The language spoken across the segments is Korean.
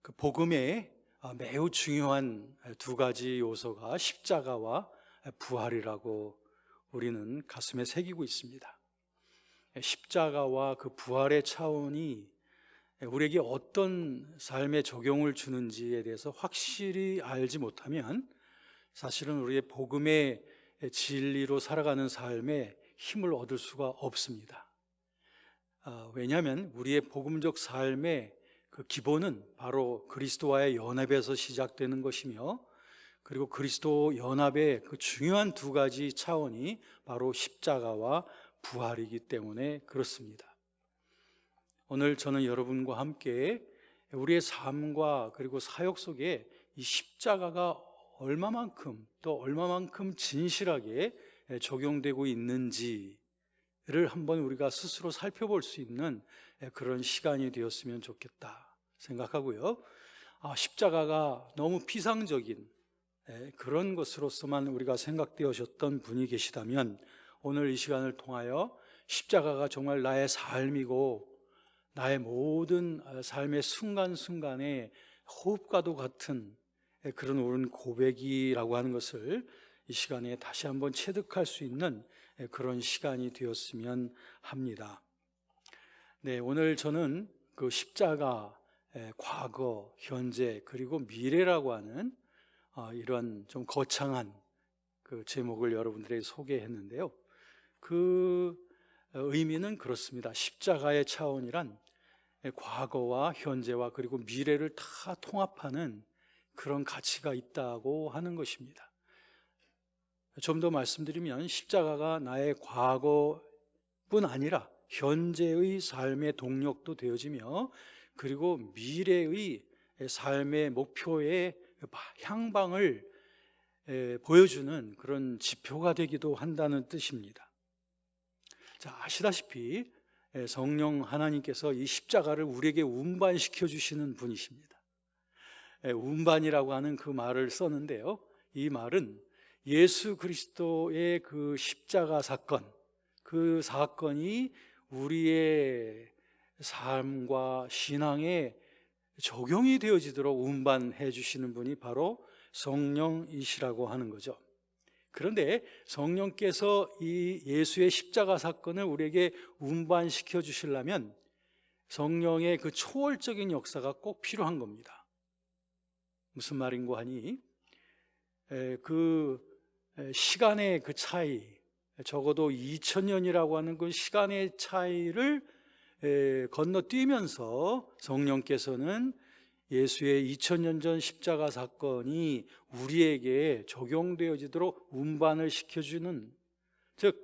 그 복음에 매우 중요한 두 가지 요소가 십자가와 부활이라고 우리는 가슴에 새기고 있습니다. 십자가와 그 부활의 차원이 우리에게 어떤 삶의 적용을 주는지에 대해서 확실히 알지 못하면 사실은 우리의 복음의 진리로 살아가는 삶에 힘을 얻을 수가 없습니다. 왜냐하면 우리의 복음적 삶의 그 기본은 바로 그리스도와의 연합에서 시작되는 것이며, 그리고 그리스도 연합의 그 중요한 두 가지 차원이 바로 십자가와 부활이기 때문에 그렇습니다. 오늘 저는 여러분과 함께 우리의 삶과 그리고 사역 속에 이 십자가가 얼마만큼 진실하게 적용되고 있는지를 한번 우리가 스스로 살펴볼 수 있는 그런 시간이 되었으면 좋겠다 생각하고요. 십자가가 너무 피상적인 그런 것으로서만 우리가 생각되어졌던 분이 계시다면, 오늘 이 시간을 통하여 십자가가 정말 나의 삶이고 나의 모든 삶의 순간순간에 호흡과도 같은 그런 옳은 고백이라고 하는 것을 이 시간에 다시 한번 체득할 수 있는 그런 시간이 되었으면 합니다. 네, 오늘 저는 그 십자가, 과거, 현재, 그리고 미래라고 하는 이런 좀 거창한 그 제목을 여러분들에게 소개했는데요. 그 의미는 그렇습니다. 십자가의 차원이란 과거와 현재와 그리고 미래를 다 통합하는 그런 가치가 있다고 하는 것입니다. 좀 더 말씀드리면 십자가가 나의 과거뿐 아니라 현재의 삶의 동력도 되어지며, 그리고 미래의 삶의 목표의 향방을 보여주는 그런 지표가 되기도 한다는 뜻입니다. 자, 아시다시피 성령 하나님께서 이 십자가를 우리에게 운반시켜 주시는 분이십니다. 운반이라고 하는 그 말을 썼는데요, 이 말은 예수 그리스도의 그 십자가 사건, 그 사건이 우리의 삶과 신앙에 적용이 되어지도록 운반해 주시는 분이 바로 성령이시라고 하는 거죠. 그런데 성령께서 이 예수의 십자가 사건을 우리에게 운반시켜 주시려면 성령의 그 초월적인 역사가 꼭 필요한 겁니다. 무슨 말인고 하니, 그 시간의 그 차이, 적어도 2000년이라고 하는 그 시간의 차이를 건너뛰면서 성령께서는 예수의 2000년 전 십자가 사건이 우리에게 적용되어지도록 운반을 시켜주는, 즉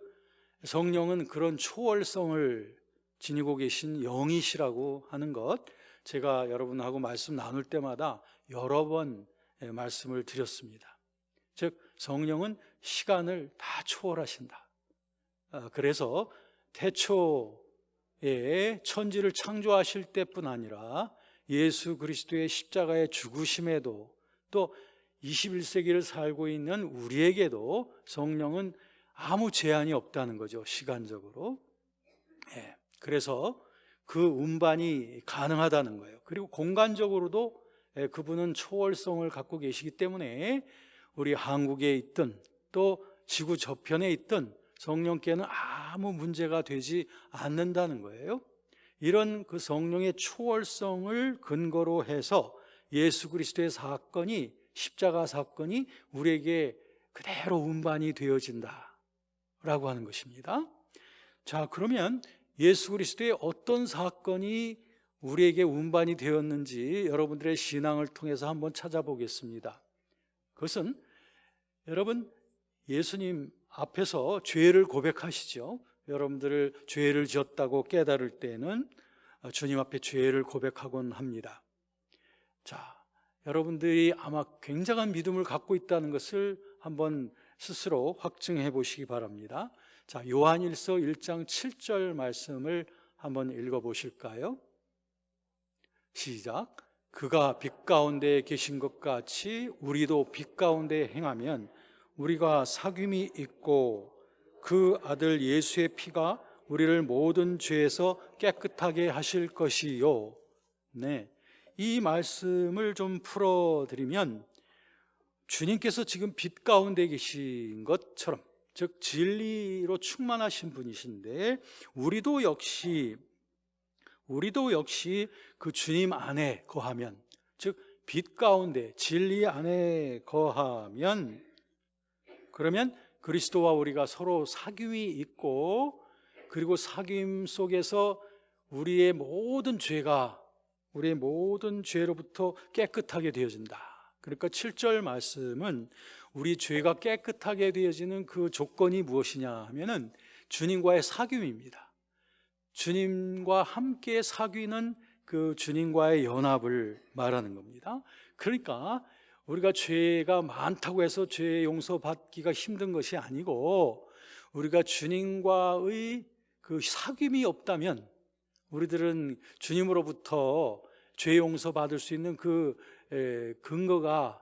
성령은 그런 초월성을 지니고 계신 영이시라고 하는 것, 제가 여러분하고 말씀 나눌 때마다 여러 번 말씀을 드렸습니다. 즉 성령은 시간을 다 초월하신다. 그래서 태초에 천지를 창조하실 때뿐 아니라 예수 그리스도의 십자가의 죽으심에도, 또 21세기를 살고 있는 우리에게도 성령은 아무 제한이 없다는 거죠, 시간적으로. 그래서 그 운반이 가능하다는 거예요. 그리고 공간적으로도 그분은 초월성을 갖고 계시기 때문에 우리 한국에 있든 또 지구 저편에 있든 성령께는 아무 문제가 되지 않는다는 거예요. 이런 그 성령의 초월성을 근거로 해서 예수 그리스도의 사건이, 십자가 사건이 우리에게 그대로 운반이 되어진다라고 하는 것입니다. 자, 그러면 예수 그리스도의 어떤 사건이 우리에게 운반이 되었는지 여러분들의 신앙을 통해서 한번 찾아보겠습니다. 그것은 여러분, 예수님 앞에서 죄를 고백하시죠. 여러분들을 죄를 지었다고 깨달을 때는 주님 앞에 죄를 고백하곤 합니다. 자, 여러분들이 아마 굉장한 믿음을 갖고 있다는 것을 한번 스스로 확증해 보시기 바랍니다. 자, 요한일서 1장 7절 말씀을 한번 읽어 보실까요? 시작. 그가 빛 가운데 계신 것 같이 우리도 빛 가운데 행하면 우리가 사귐이 있고 그 아들 예수의 피가 우리를 모든 죄에서 깨끗하게 하실 것이요. 네, 이 말씀을 좀 풀어드리면, 주님께서 지금 빛 가운데 계신 것처럼, 즉 진리로 충만하신 분이신데, 우리도 역시 그 주님 안에 거하면, 즉 빛 가운데 진리 안에 거하면, 그러면 그리스도와 우리가 서로 사귐이 있고, 그리고 사귐 속에서 우리의 모든 죄로부터 깨끗하게 되어진다. 그러니까 7절 말씀은 우리 죄가 깨끗하게 되어지는 그 조건이 무엇이냐 하면은 주님과의 사귐입니다. 주님과 함께 사귀는 그 주님과의 연합을 말하는 겁니다. 그러니까 우리가 죄가 많다고 해서 죄 용서받기가 힘든 것이 아니고, 우리가 주님과의 그 사귐이 없다면 우리들은 주님으로부터 죄 용서받을 수 있는 그 근거가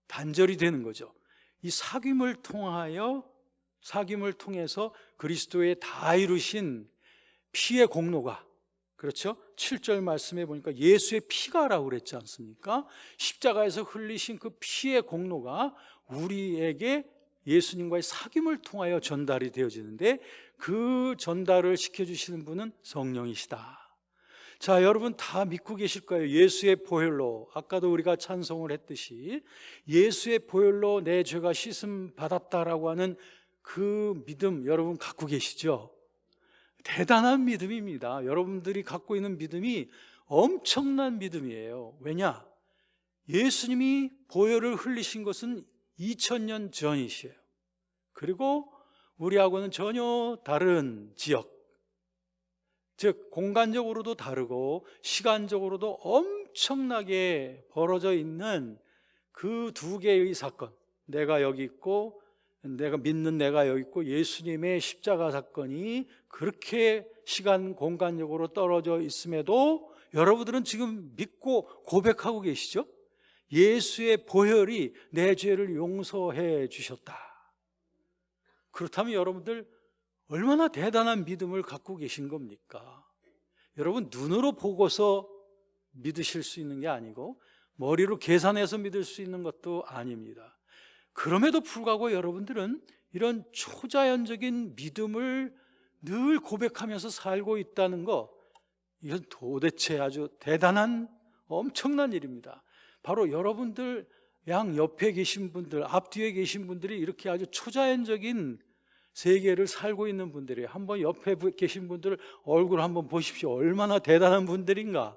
단절이 되는 거죠. 이 사귐을 통해서 그리스도의 다 이루신 피의 공로가, 그렇죠? 7절 말씀에 보니까 예수의 피가라고 그랬지 않습니까? 십자가에서 흘리신 그 피의 공로가 우리에게 예수님과의 사귐을 통하여 전달이 되어지는데, 그 전달을 시켜주시는 분은 성령이시다. 자, 여러분 다 믿고 계실 거예요. 예수의 보혈로, 아까도 우리가 찬송을 했듯이 예수의 보혈로 내 죄가 씻음 받았다라고 하는 그 믿음 여러분 갖고 계시죠? 대단한 믿음입니다. 여러분들이 갖고 있는 믿음이 엄청난 믿음이에요. 왜냐? 예수님이 보혈을 흘리신 것은 2000년 전이시에요. 그리고 우리하고는 전혀 다른 지역, 즉 공간적으로도 다르고 시간적으로도 엄청나게 벌어져 있는 그 두 개의 사건, 내가 여기 있고 내가 믿는 내가 여기 있고 예수님의 십자가 사건이 그렇게 시간 공간적으로 떨어져 있음에도 여러분들은 지금 믿고 고백하고 계시죠? 예수의 보혈이 내 죄를 용서해 주셨다. 그렇다면 여러분들 얼마나 대단한 믿음을 갖고 계신 겁니까? 여러분, 눈으로 보고서 믿으실 수 있는 게 아니고 머리로 계산해서 믿을 수 있는 것도 아닙니다. 그럼에도 불구하고 여러분들은 이런 초자연적인 믿음을 늘 고백하면서 살고 있다는 거, 이건 도대체 아주 대단한 엄청난 일입니다. 바로 여러분들 양 옆에 계신 분들, 앞뒤에 계신 분들이 이렇게 아주 초자연적인 세계를 살고 있는 분들이에요. 한번 옆에 계신 분들 얼굴 한번 보십시오. 얼마나 대단한 분들인가.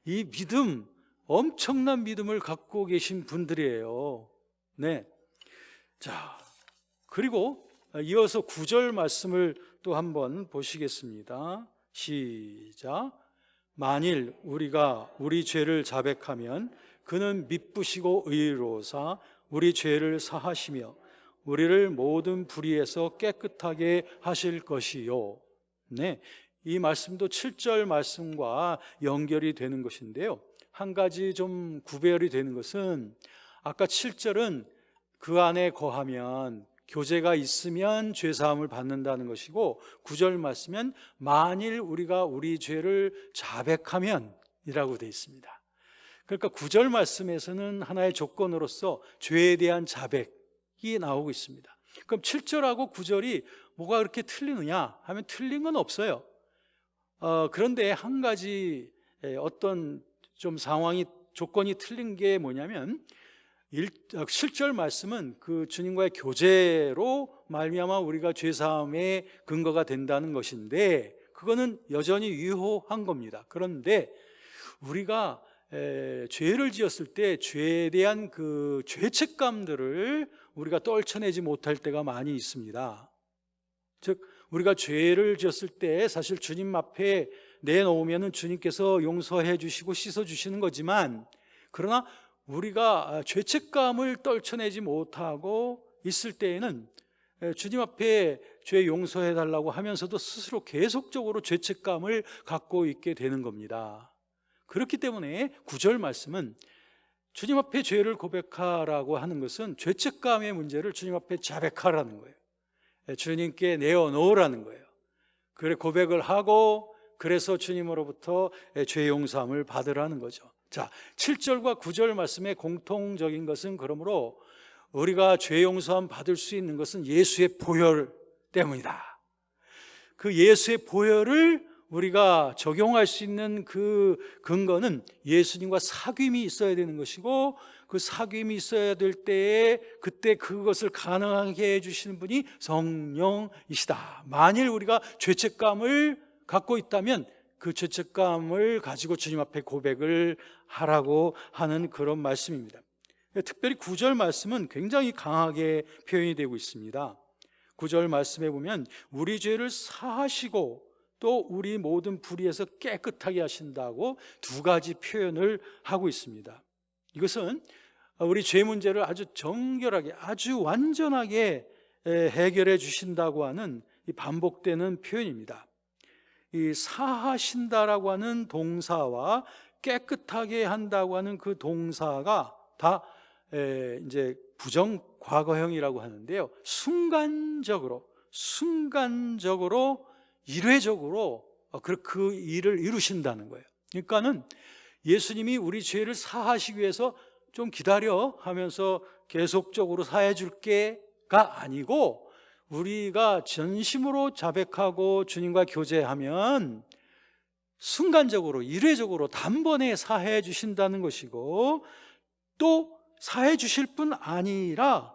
이 믿음, 엄청난 믿음을 갖고 계신 분들이에요. 네. 자, 그리고 이어서 9절 말씀을 또 한번 보시겠습니다. 시작. 만일 우리가 우리 죄를 자백하면 그는 미쁘시고 의로사 우리 죄를 사하시며 우리를 모든 불의에서 깨끗하게 하실 것이요. 네, 이 말씀도 7절 말씀과 연결이 되는 것인데요, 한 가지 좀 구별이 되는 것은, 아까 7절은 그 안에 거하면, 교제가 있으면 죄사함을 받는다는 것이고, 9절 말씀은 만일 우리가 우리 죄를 자백하면 이라고 되어 있습니다. 그러니까 9절 말씀에서는 하나의 조건으로서 죄에 대한 자백이 나오고 있습니다. 그럼 7절하고 9절이 뭐가 그렇게 틀리느냐 하면 틀린 건 없어요. 그런데 한 가지 어떤 좀 상황이, 조건이 틀린 게 뭐냐면, 7절 말씀은 그 주님과의 교제로 말미암아 우리가 죄사함의 근거가 된다는 것인데, 그거는 여전히 유효한 겁니다. 그런데 우리가 죄를 지었을 때 죄에 대한 그 죄책감들을 우리가 떨쳐내지 못할 때가 많이 있습니다. 즉 우리가 죄를 지었을 때 사실 주님 앞에 내놓으면 주님께서 용서해 주시고 씻어 주시는 거지만, 그러나 우리가 죄책감을 떨쳐내지 못하고 있을 때에는 주님 앞에 죄 용서해 달라고 하면서도 스스로 계속적으로 죄책감을 갖고 있게 되는 겁니다. 그렇기 때문에 9절 말씀은 주님 앞에 죄를 고백하라고 하는 것은 죄책감의 문제를 주님 앞에 자백하라는 거예요. 주님께 내어놓으라는 거예요. 그래 고백을 하고, 그래서 주님으로부터 죄 용서함을 받으라는 거죠. 자, 7절과 9절 말씀의 공통적인 것은 그러므로 우리가 죄 용서함 받을 수 있는 것은 예수의 보혈 때문이다. 그 예수의 보혈을 우리가 적용할 수 있는 그 근거는 예수님과 사귐이 있어야 되는 것이고, 그 사귐이 있어야 될 때에 그때 그것을 가능하게 해주시는 분이 성령이시다. 만일 우리가 죄책감을 갖고 있다면 그 죄책감을 가지고 주님 앞에 고백을 하라고 하는 그런 말씀입니다. 특별히 9절 말씀은 굉장히 강하게 표현이 되고 있습니다. 9절 말씀에 보면 우리 죄를 사하시고 또 우리 모든 불의에서 깨끗하게 하신다고 두 가지 표현을 하고 있습니다. 이것은 우리 죄 문제를 아주 정결하게, 아주 완전하게 해결해 주신다고 하는 이 반복되는 표현입니다. 이 사하신다라고 하는 동사와 깨끗하게 한다고 하는 그 동사가 다 이제 부정 과거형이라고 하는데요. 순간적으로 일회적으로 그 일을 이루신다는 거예요. 그러니까는 예수님이 우리 죄를 사하시기 위해서 좀 기다려 하면서 계속적으로 사해 줄게가 아니고, 우리가 전심으로 자백하고 주님과 교제하면 순간적으로 일회적으로 단번에 사해 주신다는 것이고, 또 사해 주실 뿐 아니라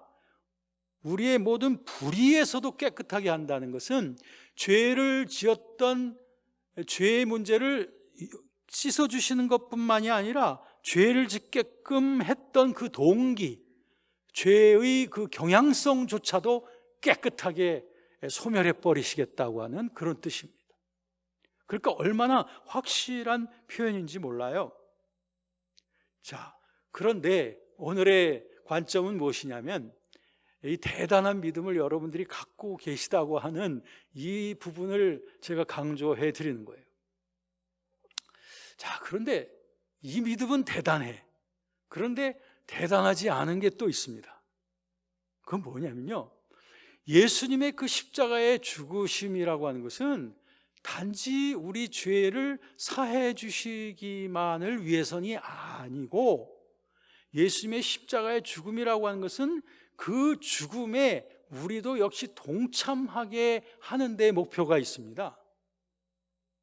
우리의 모든 불의에서도 깨끗하게 한다는 것은 죄를 지었던 죄의 문제를 씻어주시는 것뿐만이 아니라 죄를 짓게끔 했던 그 동기, 죄의 그 경향성조차도 깨끗하게 소멸해 버리시겠다고 하는 그런 뜻입니다. 그러니까 얼마나 확실한 표현인지 몰라요. 자, 그런데 오늘의 관점은 무엇이냐면 이 대단한 믿음을 여러분들이 갖고 계시다고 하는 이 부분을 제가 강조해 드리는 거예요. 자, 그런데 이 믿음은 대단해. 그런데 대단하지 않은 게 또 있습니다. 그건 뭐냐면요, 예수님의 그 십자가의 죽으심이라고 하는 것은 단지 우리 죄를 사해 주시기만을 위해서는 아니고, 예수님의 십자가의 죽음이라고 하는 것은 그 죽음에 우리도 역시 동참하게 하는 데 목표가 있습니다.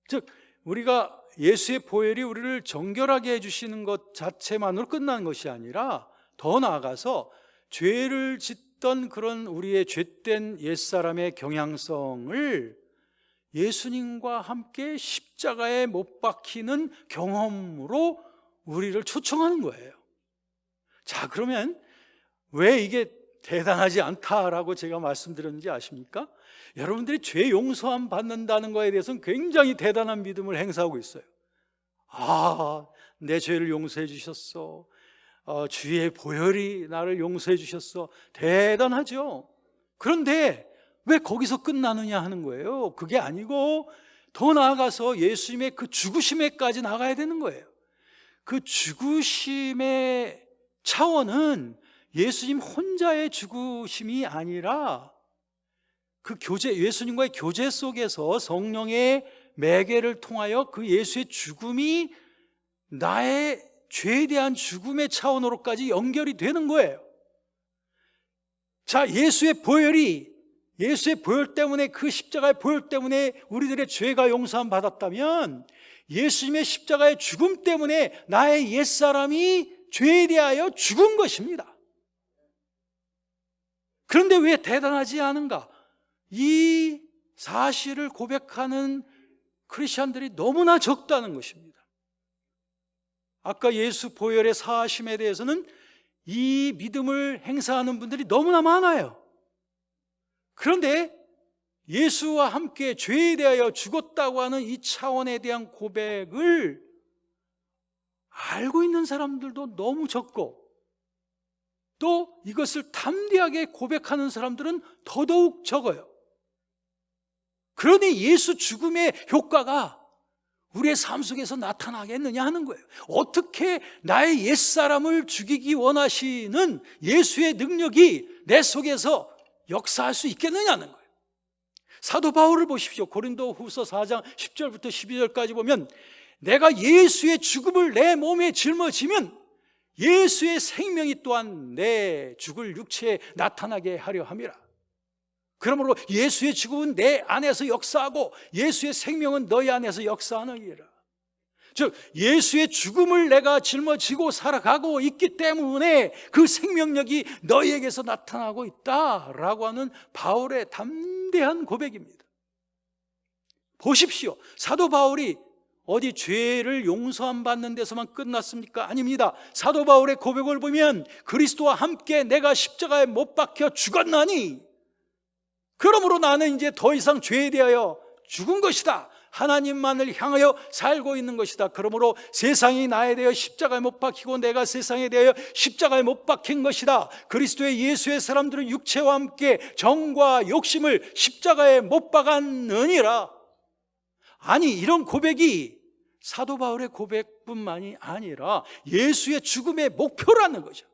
즉, 우리가 예수의 보혈이 우리를 정결하게 해주시는 것 자체만으로 끝나는 것이 아니라 더 나아가서 죄를 짓던 그런 우리의 죄된 옛사람의 경향성을 예수님과 함께 십자가에 못 박히는 경험으로 우리를 초청하는 거예요. 자, 그러면 왜 이게 대단하지 않다라고 제가 말씀드렸는지 아십니까? 여러분들이 죄 용서함 받는다는 거에 대해서는 굉장히 대단한 믿음을 행사하고 있어요. 아, 내 죄를 용서해 주셨어. 주의 보혈이 나를 용서해 주셨어. 대단하죠. 그런데 왜 거기서 끝나느냐 하는 거예요. 그게 아니고 더 나아가서 예수님의 그 죽으심에까지 나가야 되는 거예요. 그 죽으심의 차원은 예수님 혼자의 죽으심이 아니라 그 교제, 예수님과의 교제 속에서 성령의 매개를 통하여 그 예수의 죽음이 나의 죄에 대한 죽음의 차원으로까지 연결이 되는 거예요. 자, 예수의 보혈 때문에, 그 십자가의 보혈 때문에 우리들의 죄가 용서함 받았다면, 예수님의 십자가의 죽음 때문에 나의 옛사람이 죄에 대하여 죽은 것입니다. 그런데 왜 대단하지 않은가? 이 사실을 고백하는 크리스천들이 너무나 적다는 것입니다. 아까 예수 보혈의 사하심에 대해서는 이 믿음을 행사하는 분들이 너무나 많아요. 그런데 예수와 함께 죄에 대하여 죽었다고 하는 이 차원에 대한 고백을 알고 있는 사람들도 너무 적고, 또 이것을 담대하게 고백하는 사람들은 더더욱 적어요. 그러니 예수 죽음의 효과가 우리의 삶 속에서 나타나겠느냐 하는 거예요. 어떻게 나의 옛사람을 죽이기 원하시는 예수의 능력이 내 속에서 역사할 수 있겠느냐는 거예요. 사도 바울을 보십시오. 고린도 후서 4장 10절부터 12절까지 보면 내가 예수의 죽음을 내 몸에 짊어지면 예수의 생명이 또한 내 죽을 육체에 나타나게 하려 함이라. 그러므로 예수의 죽음은 내 안에서 역사하고 예수의 생명은 너희 안에서 역사하느니라. 즉 예수의 죽음을 내가 짊어지고 살아가고 있기 때문에 그 생명력이 너희에게서 나타나고 있다라고 하는 바울의 담대한 고백입니다. 보십시오. 사도 바울이 어디 죄를 용서함 받는 데서만 끝났습니까? 아닙니다. 사도 바울의 고백을 보면 그리스도와 함께 내가 십자가에 못 박혀 죽었나니 그러므로 나는 이제 더 이상 죄에 대하여 죽은 것이다. 하나님만을 향하여 살고 있는 것이다. 그러므로 세상이 나에 대하여 십자가에 못 박히고 내가 세상에 대하여 십자가에 못 박힌 것이다. 그리스도의 예수의 사람들은 육체와 함께 정과 욕심을 십자가에 못 박았느니라. 아니, 이런 고백이 사도 바울의 고백뿐만이 아니라 예수의 죽음의 목표라는 거죠.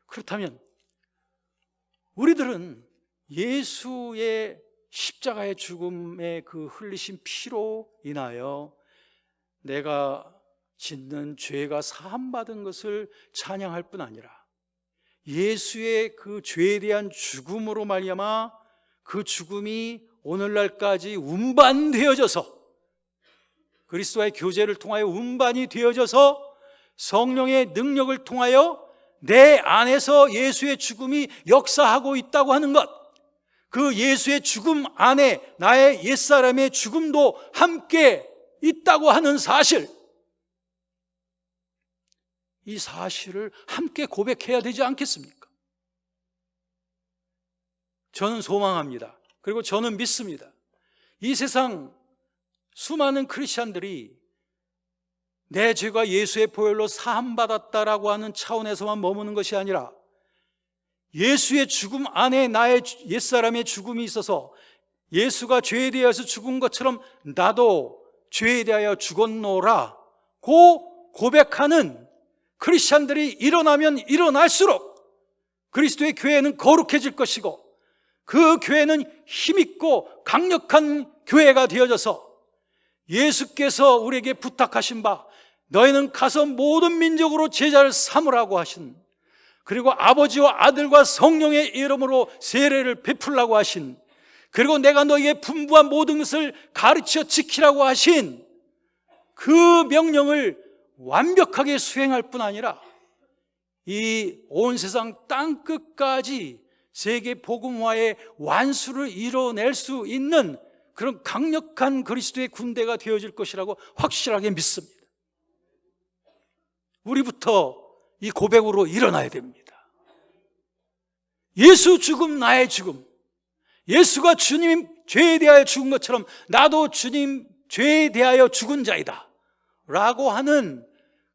그렇다면 우리들은 예수의 십자가의 죽음의 그 흘리신 피로 인하여 내가 짓는 죄가 사함받은 것을 찬양할 뿐 아니라 예수의 그 죄에 대한 죽음으로 말미암아 그 죽음이 오늘날까지 운반되어져서 그리스도와의 교제를 통하여 운반이 되어져서 성령의 능력을 통하여 내 안에서 예수의 죽음이 역사하고 있다고 하는 것, 그 예수의 죽음 안에 나의 옛사람의 죽음도 함께 있다고 하는 사실, 이 사실을 함께 고백해야 되지 않겠습니까? 저는 소망합니다. 그리고 저는 믿습니다. 이 세상 수많은 크리스찬들이 내 죄가 예수의 보혈로 사함받았다라고 하는 차원에서만 머무는 것이 아니라 예수의 죽음 안에 나의 옛사람의 죽음이 있어서 예수가 죄에 대해서 죽은 것처럼 나도 죄에 대하여 죽었노라 고 고백하는 크리스찬들이 일어나면 일어날수록 그리스도의 교회는 거룩해질 것이고 그 교회는 힘있고 강력한 교회가 되어져서 예수께서 우리에게 부탁하신 바 너희는 가서 모든 민족으로 제자를 삼으라고 하신, 그리고 아버지와 아들과 성령의 이름으로 세례를 베풀라고 하신, 그리고 내가 너희에게 분부한 모든 것을 가르쳐 지키라고 하신 그 명령을 완벽하게 수행할 뿐 아니라 이 온 세상 땅끝까지 세계 복음화의 완수를 이뤄낼 수 있는 그런 강력한 그리스도의 군대가 되어질 것이라고 확실하게 믿습니다. 우리부터 이 고백으로 일어나야 됩니다. 예수 죽음 나의 죽음, 예수가 주님 죄에 대하여 죽은 것처럼 나도 주님 죄에 대하여 죽은 자이다 라고 하는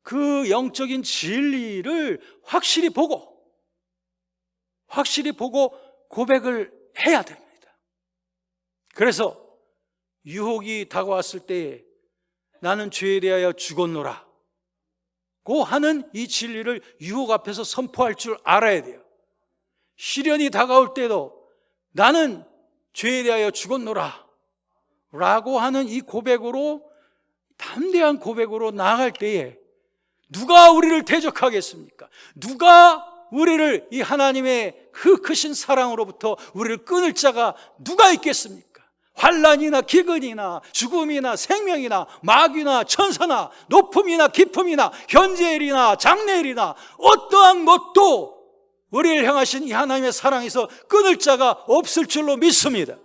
그 영적인 진리를 확실히 보고 고백을 해야 됩니다. 그래서 유혹이 다가왔을 때에 나는 죄에 대하여 죽었노라 고 하는 이 진리를 유혹 앞에서 선포할 줄 알아야 돼요. 시련이 다가올 때도 나는 죄에 대하여 죽었노라 라고 하는 이 고백으로, 담대한 고백으로 나아갈 때에 누가 우리를 대적하겠습니까? 누가 우리를 이 하나님의 그 크신 사랑으로부터 우리를 끊을 자가 누가 있겠습니까? 환난이나 기근이나 죽음이나 생명이나 마귀나 천사나 높음이나 깊음이나 현재일이나 장래일이나 어떠한 것도 우리를 향하신 이 하나님의 사랑에서 끊을 자가 없을 줄로 믿습니다.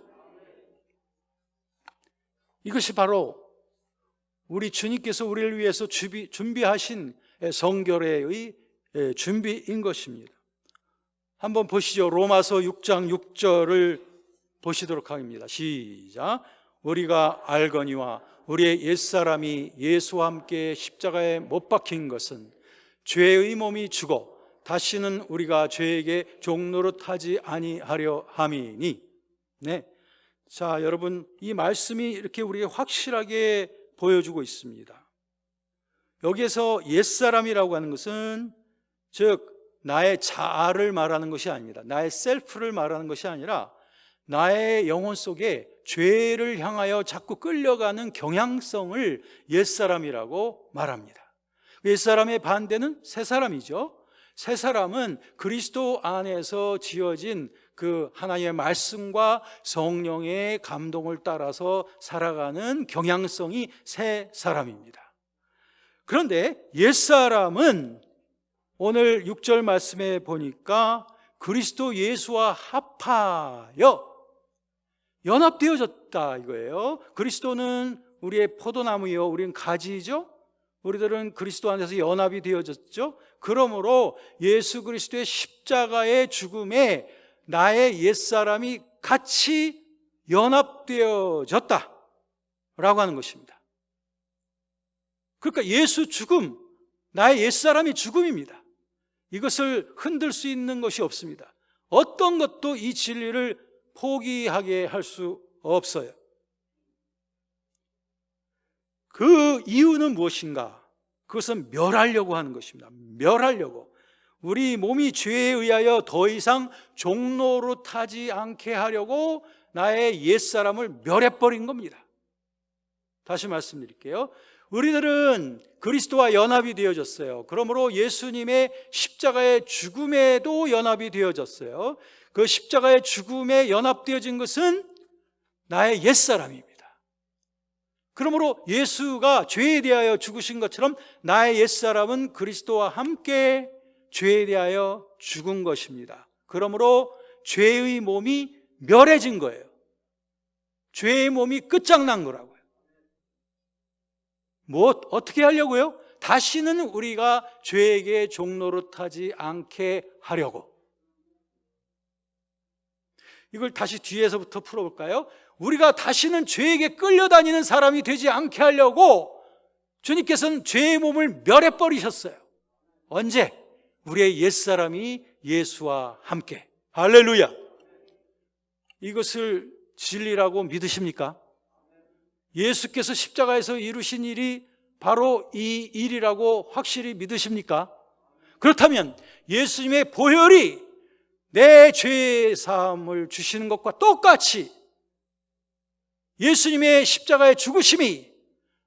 이것이 바로 우리 주님께서 우리를 위해서 준비하신 성결의 준비인 것입니다. 한번 보시죠. 로마서 6장 6절을 보시도록 하겠습니다. 시작. 우리가 알거니와 우리의 옛사람이 예수와 함께 십자가에 못 박힌 것은 죄의 몸이 죽어 다시는 우리가 죄에게 종노릇하지 아니하려 함이니. 네. 자, 여러분, 이 말씀이 이렇게 우리에게 확실하게 보여주고 있습니다. 여기에서 옛사람이라고 하는 것은 즉 나의 자아를 말하는 것이 아닙니다. 나의 셀프를 말하는 것이 아니라 나의 영혼 속에 죄를 향하여 자꾸 끌려가는 경향성을 옛사람이라고 말합니다. 옛사람의 반대는 새사람이죠. 새사람은 그리스도 안에서 지어진 그 하나님의 말씀과 성령의 감동을 따라서 살아가는 경향성이 새사람입니다. 그런데 옛사람은 오늘 6절 말씀에 보니까 그리스도 예수와 합하여 연합되어졌다 이거예요. 그리스도는 우리의 포도나무요, 우리는 가지죠. 우리들은 그리스도 안에서 연합이 되어졌죠. 그러므로 예수 그리스도의 십자가의 죽음에 나의 옛사람이 같이 연합되어졌다 라고 하는 것입니다. 그러니까 예수 죽음, 나의 옛사람이 죽음입니다. 이것을 흔들 수 있는 것이 없습니다. 어떤 것도 이 진리를 포기하게 할 수 없어요. 그 이유는 무엇인가? 그것은 멸하려고 하는 것입니다. 멸하려고. 우리 몸이 죄에 의하여 더 이상 종로로 타지 않게 하려고 나의 옛사람을 멸해버린 겁니다. 다시 말씀드릴게요. 우리들은 그리스도와 연합이 되어졌어요. 그러므로 예수님의 십자가의 죽음에도 연합이 되어졌어요. 그 십자가의 죽음에 연합되어진 것은 나의 옛사람입니다. 그러므로 예수가 죄에 대하여 죽으신 것처럼 나의 옛사람은 그리스도와 함께 죄에 대하여 죽은 것입니다. 그러므로 죄의 몸이 멸해진 거예요. 죄의 몸이 끝장난 거라고요. 어떻게 하려고요? 다시는 우리가 죄에게 종노릇하지 않게 하려고. 이걸 다시 뒤에서부터 풀어볼까요? 우리가 다시는 죄에게 끌려다니는 사람이 되지 않게 하려고 주님께서는 죄의 몸을 멸해버리셨어요. 언제? 우리의 옛사람이 예수와 함께. 할렐루야. 이것을 진리라고 믿으십니까? 예수께서 십자가에서 이루신 일이 바로 이 일이라고 확실히 믿으십니까? 그렇다면 예수님의 보혈이 내 죄의 사함을 주시는 것과 똑같이 예수님의 십자가의 죽으심이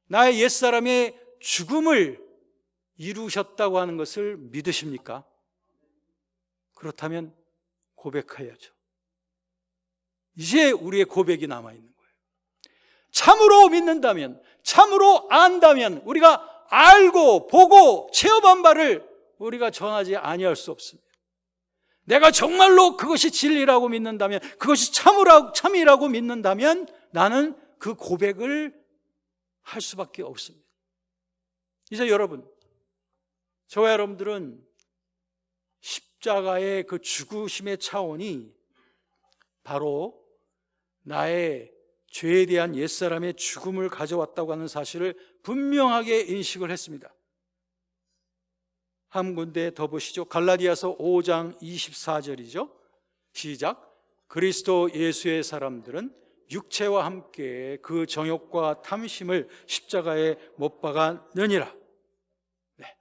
나의 옛사람의 죽음을 이루셨다고 하는 것을 믿으십니까? 그렇다면 고백해야죠. 이제 우리의 고백이 남아있는 거예요. 참으로 믿는다면, 참으로 안다면 우리가 알고 보고 체험한 바를 우리가 전하지 아니할 수 없습니다. 내가 정말로 그것이 진리라고 믿는다면, 그것이 참이라고 믿는다면 나는 그 고백을 할 수밖에 없습니다. 이제 여러분, 저와 여러분들은 십자가의 그 죽으심의 차원이 바로 나의 죄에 대한 옛사람의 죽음을 가져왔다고 하는 사실을 분명하게 인식을 했습니다. 한 군데 더 보시죠. 갈라디아서 5장 24절이죠. 시작. 그리스도 예수의 사람들은 육체와 함께 그 정욕과 탐심을 십자가에 못 박았느니라. 네.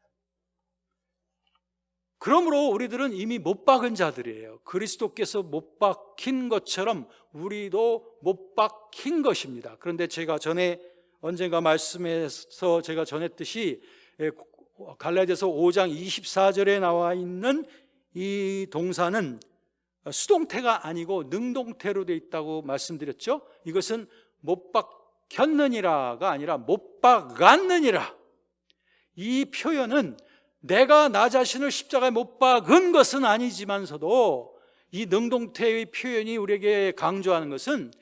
그러므로 우리들은 이미 못 박은 자들이에요. 그리스도께서 못 박힌 것처럼 우리도 못 박힌 것입니다. 그런데 제가 전에 언젠가 말씀에서 제가 전했듯이 갈라디아서 5장 24절에 나와 있는 이 동사는 수동태가 아니고 능동태로 되어 있다고 말씀드렸죠. 이것은 못 박혔느니라가 아니라 못 박았느니라. 이 표현은 내가 나 자신을 십자가에 못 박은 것은 아니지만서도 이 능동태의 표현이 우리에게 강조하는 것은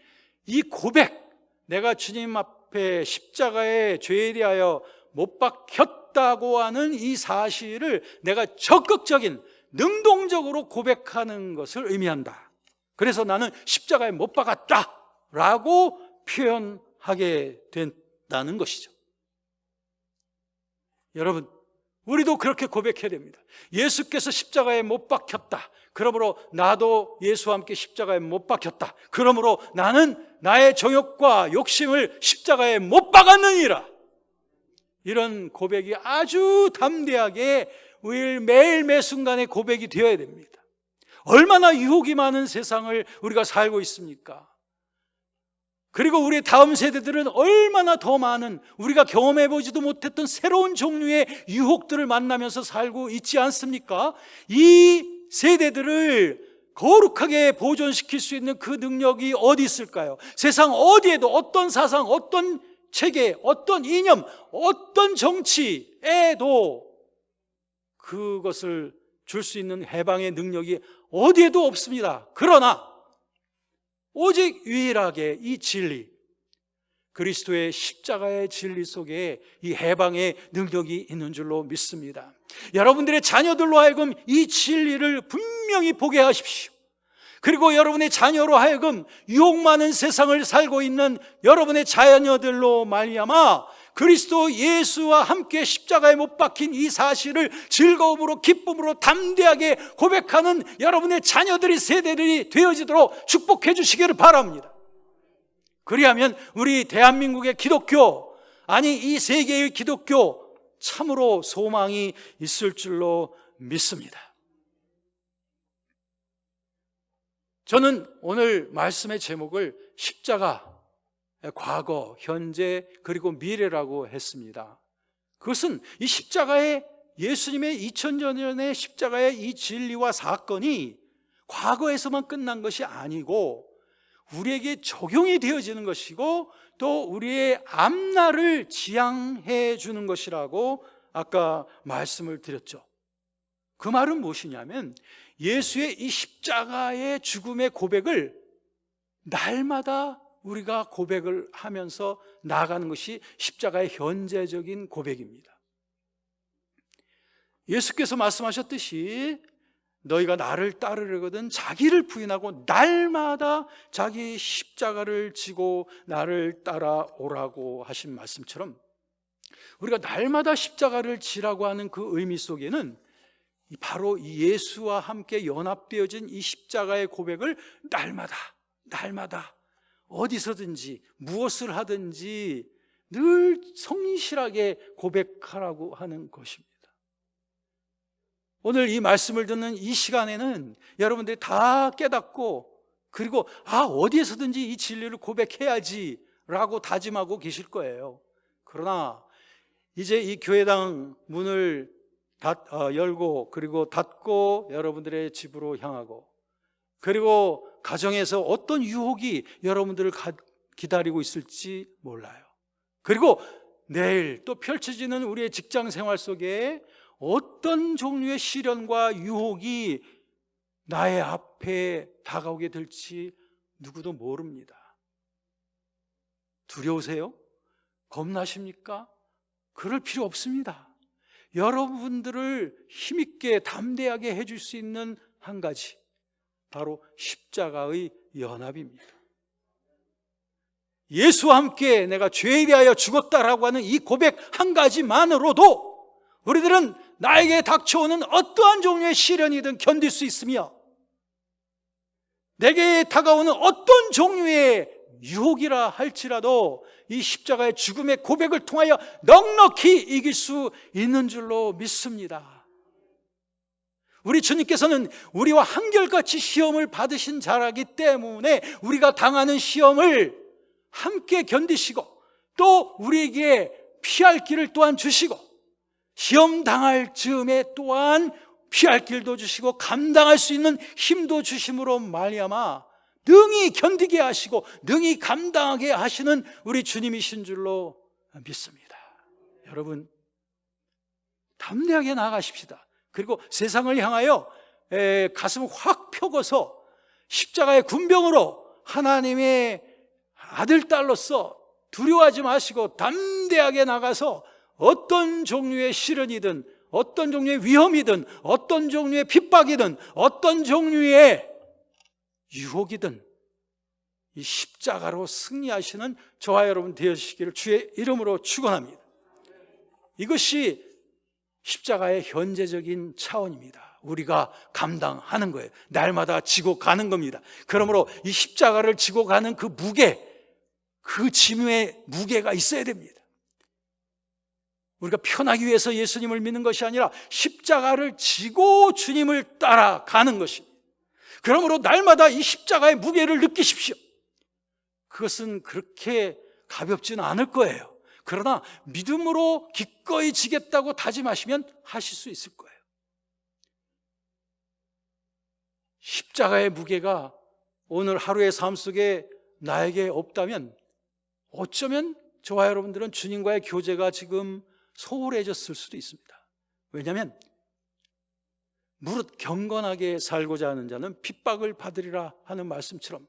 이 고백, 내가 주님 앞에 십자가의 죄에 대하여 못 박혔다고 하는 이 사실을 내가 적극적인 능동적으로 고백하는 것을 의미한다. 그래서 나는 십자가에 못 박았다 라고 표현하게 된다는 것이죠. 여러분, 우리도 그렇게 고백해야 됩니다. 예수께서 십자가에 못 박혔다. 그러므로 나도 예수와 함께 십자가에 못 박혔다. 그러므로 나는 나의 정욕과 욕심을 십자가에 못 박았느니라. 이런 고백이 아주 담대하게 매일 매 순간의 고백이 되어야 됩니다. 얼마나 유혹이 많은 세상을 우리가 살고 있습니까? 그리고 우리 다음 세대들은 얼마나 더 많은, 우리가 경험해보지도 못했던 새로운 종류의 유혹들을 만나면서 살고 있지 않습니까? 이 세대들을 거룩하게 보존시킬 수 있는 그 능력이 어디 있을까요? 세상 어디에도 어떤 사상, 어떤 체계, 어떤 이념, 어떤 정치에도 그것을 줄 수 있는 해방의 능력이 어디에도 없습니다. 그러나 오직 유일하게 이 진리, 그리스도의 십자가의 진리 속에 이 해방의 능력이 있는 줄로 믿습니다. 여러분들의 자녀들로 하여금 이 진리를 분명히 보게 하십시오. 그리고 여러분의 자녀로 하여금 유혹 많은 세상을 살고 있는 여러분의 자녀들로 말미암아 그리스도 예수와 함께 십자가에 못 박힌 이 사실을 즐거움으로, 기쁨으로 담대하게 고백하는 여러분의 자녀들이, 세대들이 되어지도록 축복해 주시기를 바랍니다. 그리하면 우리 대한민국의 기독교, 아니 이 세계의 기독교, 참으로 소망이 있을 줄로 믿습니다. 저는 오늘 말씀의 제목을 십자가, 과거, 현재, 그리고 미래라고 했습니다. 그것은 이 십자가의, 예수님의 2000년 전의 십자가의 이 진리와 사건이 과거에서만 끝난 것이 아니고 우리에게 적용이 되어지는 것이고 또 우리의 앞날을 지향해 주는 것이라고 아까 말씀을 드렸죠. 그 말은 무엇이냐면 예수의 이 십자가의 죽음의 고백을 날마다 우리가 고백을 하면서 나아가는 것이 십자가의 현재적인 고백입니다. 예수께서 말씀하셨듯이 너희가 나를 따르려거든 자기를 부인하고 날마다 자기 십자가를 지고 나를 따라오라고 하신 말씀처럼 우리가 날마다 십자가를 지라고 하는 그 의미 속에는 바로 이 예수와 함께 연합되어진 이 십자가의 고백을 날마다 어디서든지 무엇을 하든지 늘 성실하게 고백하라고 하는 것입니다. 오늘 이 말씀을 듣는 이 시간에는 여러분들이 다 깨닫고 그리고 어디에서든지 이 진리를 고백해야지 라고 다짐하고 계실 거예요. 그러나 이제 이 교회당 문을 열고 그리고 닫고 여러분들의 집으로 향하고 그리고 가정에서 어떤 유혹이 여러분들을 기다리고 있을지 몰라요. 그리고 내일 또 펼쳐지는 우리의 직장 생활 속에 어떤 종류의 시련과 유혹이 나의 앞에 다가오게 될지 누구도 모릅니다. 두려우세요? 겁나십니까? 그럴 필요 없습니다. 여러분들을 힘있게 담대하게 해줄 수 있는 한 가지, 바로 십자가의 연합입니다. 예수와 함께 내가 죄에 대하여 죽었다라고 하는 이 고백 한 가지만으로도 우리들은 나에게 닥쳐오는 어떠한 종류의 시련이든 견딜 수 있으며 내게 다가오는 어떤 종류의 유혹이라 할지라도 이 십자가의 죽음의 고백을 통하여 넉넉히 이길 수 있는 줄로 믿습니다. 우리 주님께서는 우리와 한결같이 시험을 받으신 자라기 때문에 우리가 당하는 시험을 함께 견디시고 또 우리에게 피할 길을 또한 주시고 시험 당할 즈음에 또한 피할 길도 주시고 감당할 수 있는 힘도 주심으로 말미암아 능히 견디게 하시고 능히 감당하게 하시는 우리 주님이신 줄로 믿습니다. 여러분 담대하게 나아가십시다. 그리고 세상을 향하여 가슴을 확 펴고서 십자가의 군병으로 하나님의 아들 딸로서 두려워하지 마시고 담대하게 나가서 어떤 종류의 시련이든 어떤 종류의 위험이든 어떤 종류의 핍박이든 어떤 종류의 유혹이든 이 십자가로 승리하시는 저와 여러분 되시기를 주의 이름으로 축원합니다. 이것이 십자가의 현재적인 차원입니다. 우리가 감당하는 거예요. 날마다 지고 가는 겁니다. 그러므로 이 십자가를 지고 가는 그 무게, 그 짐의 무게가 있어야 됩니다. 우리가 편하기 위해서 예수님을 믿는 것이 아니라 십자가를 지고 주님을 따라가는 것입니다. 그러므로 날마다 이 십자가의 무게를 느끼십시오. 그것은 그렇게 가볍지는 않을 거예요. 그러나 믿음으로 기꺼이 지겠다고 다짐하시면 하실 수 있을 거예요. 십자가의 무게가 오늘 하루의 삶 속에 나에게 없다면 어쩌면 저와 여러분들은 주님과의 교제가 지금 소홀해졌을 수도 있습니다. 왜냐하면 무릇 경건하게 살고자 하는 자는 핍박을 받으리라 하는 말씀처럼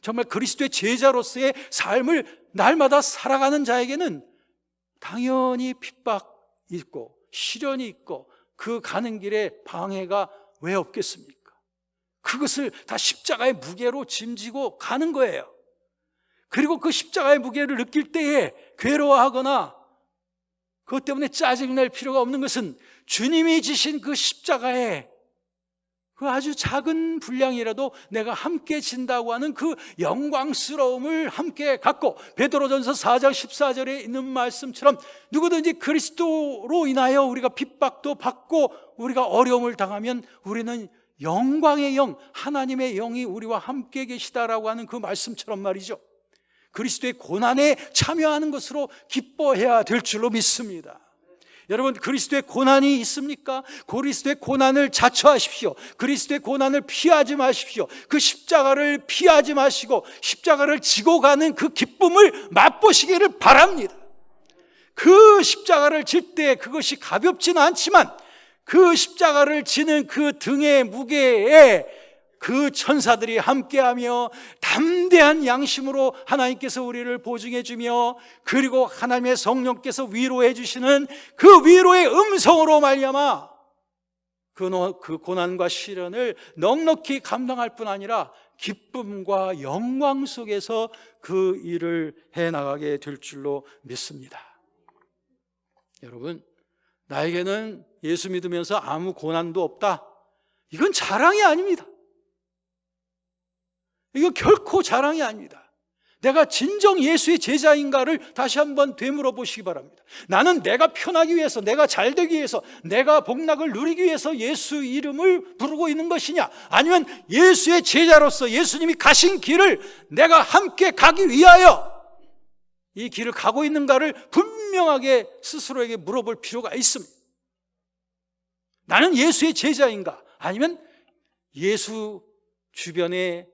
정말 그리스도의 제자로서의 삶을 날마다 살아가는 자에게는 당연히 핍박이 있고 시련이 있고 그 가는 길에 방해가 왜 없겠습니까? 그것을 다 십자가의 무게로 짐지고 가는 거예요. 그리고 그 십자가의 무게를 느낄 때에 괴로워하거나 그것 때문에 짜증낼 필요가 없는 것은 주님이 지신 그 십자가에 그 아주 작은 분량이라도 내가 함께 진다고 하는 그 영광스러움을 함께 갖고, 베드로전서 4장 14절에 있는 말씀처럼 누구든지 그리스도로 인하여 우리가 핍박도 받고 우리가 어려움을 당하면 우리는 영광의 영, 하나님의 영이 우리와 함께 계시다라고 하는 그 말씀처럼 말이죠, 그리스도의 고난에 참여하는 것으로 기뻐해야 될 줄로 믿습니다. 여러분, 그리스도의 고난이 있습니까? 그리스도의 고난을 자처하십시오. 그리스도의 고난을 피하지 마십시오. 그 십자가를 피하지 마시고 십자가를 지고 가는 그 기쁨을 맛보시기를 바랍니다. 그 십자가를 질 때 그것이 가볍지는 않지만 그 십자가를 지는 그 등의 무게에 그 천사들이 함께하며 담대한 양심으로 하나님께서 우리를 보증해 주며, 그리고 하나님의 성령께서 위로해 주시는 그 위로의 음성으로 말미암아 그 고난과 시련을 넉넉히 감당할 뿐 아니라 기쁨과 영광 속에서 그 일을 해나가게 될 줄로 믿습니다. 여러분, 나에게는 예수 믿으면서 아무 고난도 없다, 이건 자랑이 아닙니다. 이건 결코 자랑이 아닙니다. 내가 진정 예수의 제자인가를 다시 한번 되물어 보시기 바랍니다. 나는 내가 편하기 위해서, 내가 잘 되기 위해서, 내가 복락을 누리기 위해서 예수 이름을 부르고 있는 것이냐, 아니면 예수의 제자로서 예수님이 가신 길을 내가 함께 가기 위하여 이 길을 가고 있는가를 분명하게 스스로에게 물어볼 필요가 있습니다. 나는 예수의 제자인가, 아니면 예수 주변에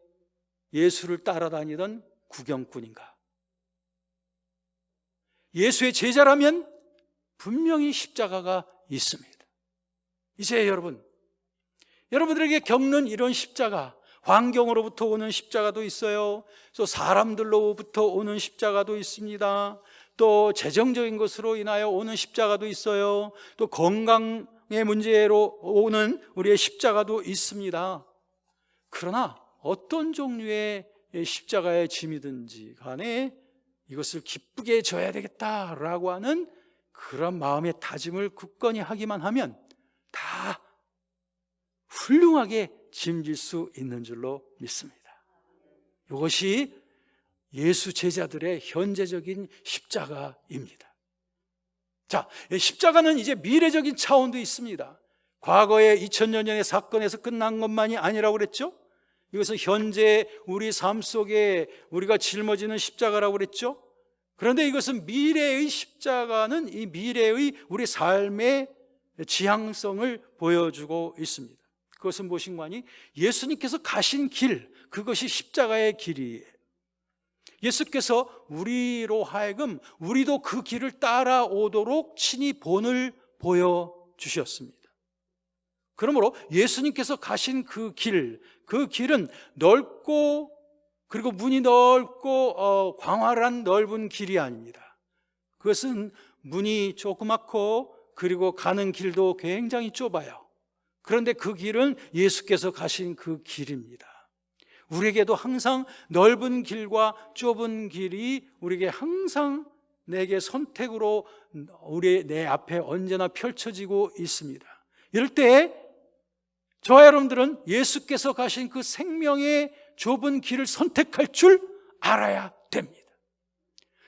예수를 따라다니던 구경꾼인가? 예수의 제자라면 분명히 십자가가 있습니다. 이제 여러분들에게 겪는 이런 십자가, 환경으로부터 오는 십자가도 있어요. 또 사람들로부터 오는 십자가도 있습니다. 또 재정적인 것으로 인하여 오는 십자가도 있어요. 또 건강의 문제로 오는 우리의 십자가도 있습니다. 그러나 어떤 종류의 십자가의 짐이든지 간에 이것을 기쁘게 져야 되겠다라고 하는 그런 마음의 다짐을 굳건히 하기만 하면 다 훌륭하게 짐질 수 있는 줄로 믿습니다. 이것이 예수 제자들의 현재적인 십자가입니다. 자, 십자가는 이제 미래적인 차원도 있습니다. 과거의 2000년 전의 사건에서 끝난 것만이 아니라고 그랬죠. 이것은 현재 우리 삶 속에 우리가 짊어지는 십자가라고 그랬죠. 그런데 이것은 미래의 십자가는 이 미래의 우리 삶의 지향성을 보여주고 있습니다. 그것은 무엇인가 하니 예수님께서 가신 길, 그것이 십자가의 길이에요. 예수께서 우리로 하여금 우리도 그 길을 따라오도록 친히 본을 보여주셨습니다. 그러므로 예수님께서 가신 그 길은 넓고 그리고 문이 넓고 광활한 넓은 길이 아닙니다. 그것은 문이 조그맣고 그리고 가는 길도 굉장히 좁아요. 그런데 그 길은 예수께서 가신 그 길입니다. 우리에게도 항상 넓은 길과 좁은 길이 우리에게 항상 내게 선택으로 내 앞에 언제나 펼쳐지고 있습니다. 이럴 때 저와 여러분들은 예수께서 가신 그 생명의 좁은 길을 선택할 줄 알아야 됩니다.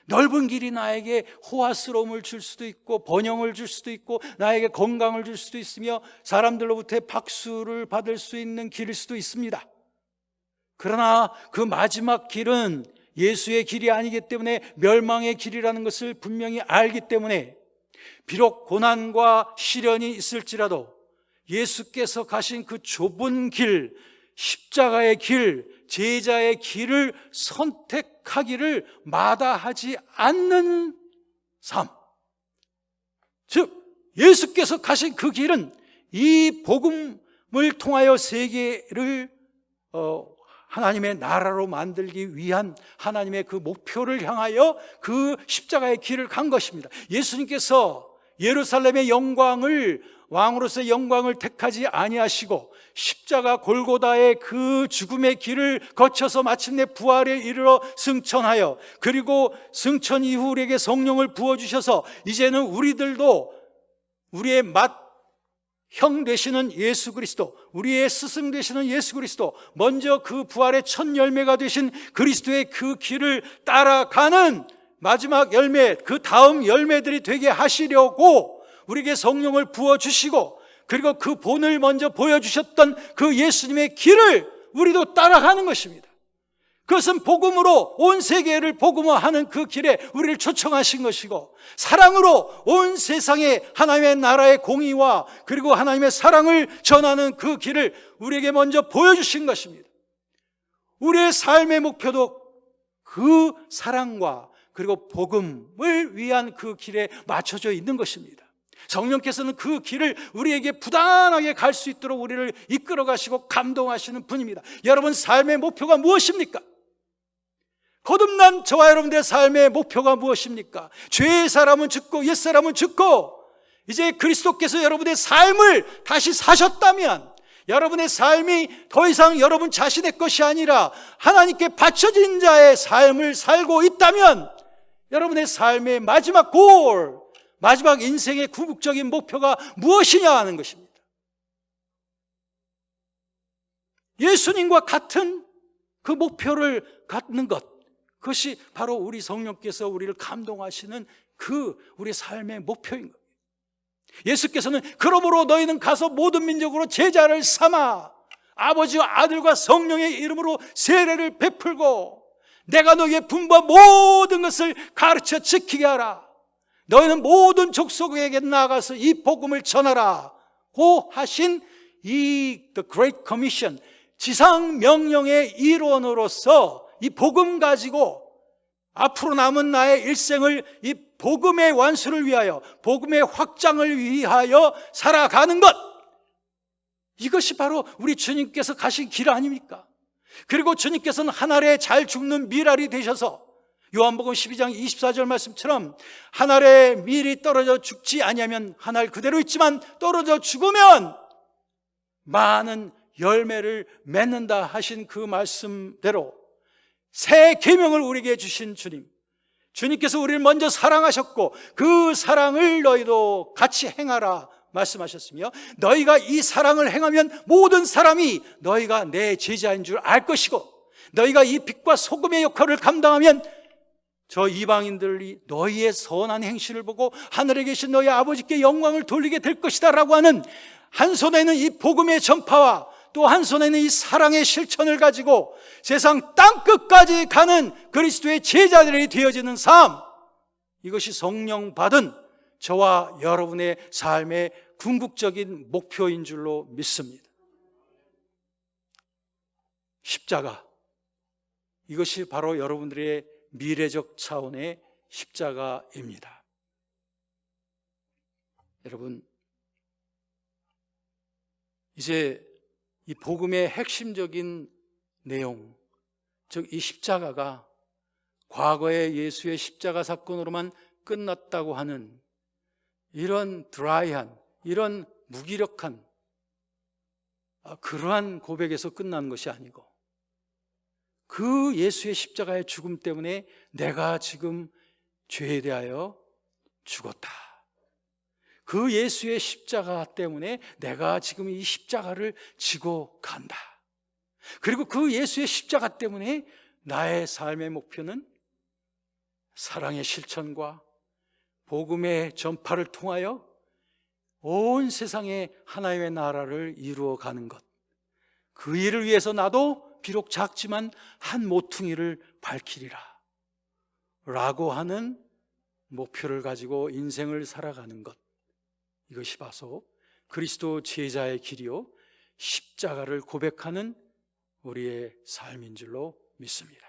넓은 길이 나에게 호화스러움을 줄 수도 있고 번영을 줄 수도 있고 나에게 건강을 줄 수도 있으며 사람들로부터 박수를 받을 수 있는 길일 수도 있습니다. 그러나 그 마지막 길은 예수의 길이 아니기 때문에 멸망의 길이라는 것을 분명히 알기 때문에 비록 고난과 시련이 있을지라도 예수께서 가신 그 좁은 길, 십자가의 길, 제자의 길을 선택하기를 마다하지 않는 삶, 즉 예수께서 가신 그 길은 이 복음을 통하여 세계를 하나님의 나라로 만들기 위한 하나님의 그 목표를 향하여 그 십자가의 길을 간 것입니다. 예수님께서 예루살렘의 영광을, 왕으로서의 영광을 택하지 아니하시고 십자가 골고다의 그 죽음의 길을 거쳐서 마침내 부활에 이르러 승천하여, 그리고 승천 이후 우리에게 성령을 부어주셔서 이제는 우리들도 우리의 형 되시는 예수 그리스도, 우리의 스승 되시는 예수 그리스도, 먼저 그 부활의 첫 열매가 되신 그리스도의 그 길을 따라가는 마지막 열매, 그 다음 열매들이 되게 하시려고 우리에게 성령을 부어주시고, 그리고 그 본을 먼저 보여주셨던 그 예수님의 길을 우리도 따라가는 것입니다. 그것은 복음으로 온 세계를 복음화하는 그 길에 우리를 초청하신 것이고, 사랑으로 온 세상에 하나님의 나라의 공의와 그리고 하나님의 사랑을 전하는 그 길을 우리에게 먼저 보여주신 것입니다. 우리의 삶의 목표도 그 사랑과 그리고 복음을 위한 그 길에 맞춰져 있는 것입니다. 성령께서는 그 길을 우리에게 부단하게 갈 수 있도록 우리를 이끌어 가시고 감동하시는 분입니다. 여러분 삶의 목표가 무엇입니까? 거듭난 저와 여러분들의 삶의 목표가 무엇입니까? 죄의 사람은 죽고 옛 사람은 죽고 이제 그리스도께서 여러분의 삶을 다시 사셨다면, 여러분의 삶이 더 이상 여러분 자신의 것이 아니라 하나님께 바쳐진 자의 삶을 살고 있다면, 여러분의 삶의 마지막 골, 마지막 인생의 궁극적인 목표가 무엇이냐 하는 것입니다. 예수님과 같은 그 목표를 갖는 것, 그것이 바로 우리 성령께서 우리를 감동하시는 그 우리 삶의 목표인 겁니다. 예수께서는 그러므로 너희는 가서 모든 민족으로 제자를 삼아 아버지와 아들과 성령의 이름으로 세례를 베풀고 내가 너희에게 분부한 모든 것을 가르쳐 지키게 하라. 너희는 모든 족속에게 나아가서 이 복음을 전하라 고 하신 이 The Great Commission, 지상 명령의 일원으로서 이 복음 가지고 앞으로 남은 나의 일생을 이 복음의 완수를 위하여, 복음의 확장을 위하여 살아가는 것, 이것이 바로 우리 주님께서 가신 길 아닙니까? 그리고 주님께서는 한 알에 잘 죽는 밀알이 되셔서 요한복음 12장 24절 말씀처럼 한 알에 밀이 떨어져 죽지 아니하면 한 알 그대로 있지만 떨어져 죽으면 많은 열매를 맺는다 하신 그 말씀대로 새 계명을 우리에게 주신 주님, 주님께서 우리를 먼저 사랑하셨고 그 사랑을 너희도 같이 행하라 말씀하셨으며, 너희가 이 사랑을 행하면 모든 사람이 너희가 내 제자인 줄 알 것이고, 너희가 이 빛과 소금의 역할을 감당하면 저 이방인들이 너희의 선한 행실을 보고 하늘에 계신 너희 아버지께 영광을 돌리게 될 것이다 라고 하는, 한 손에는 이 복음의 전파와 또 한 손에는 이 사랑의 실천을 가지고 세상 땅끝까지 가는 그리스도의 제자들이 되어지는 삶, 이것이 성령 받은 저와 여러분의 삶의 궁극적인 목표인 줄로 믿습니다. 십자가, 이것이 바로 여러분들의 미래적 차원의 십자가입니다. 여러분, 이제 이 복음의 핵심적인 내용, 즉 이 십자가가 과거의 예수의 십자가 사건으로만 끝났다고 하는 이런 드라이한, 이런 무기력한 그러한 고백에서 끝난 것이 아니고, 그 예수의 십자가의 죽음 때문에 내가 지금 죄에 대하여 죽었다. 그 예수의 십자가 때문에 내가 지금 이 십자가를 지고 간다. 그리고 그 예수의 십자가 때문에 나의 삶의 목표는 사랑의 실천과 복음의 전파를 통하여 온 세상에 하나님의 나라를 이루어가는 것, 그 일을 위해서 나도 비록 작지만 한 모퉁이를 밝히리라 라고 하는 목표를 가지고 인생을 살아가는 것, 이것이 바로 그리스도 제자의 길이요 십자가를 고백하는 우리의 삶인 줄로 믿습니다.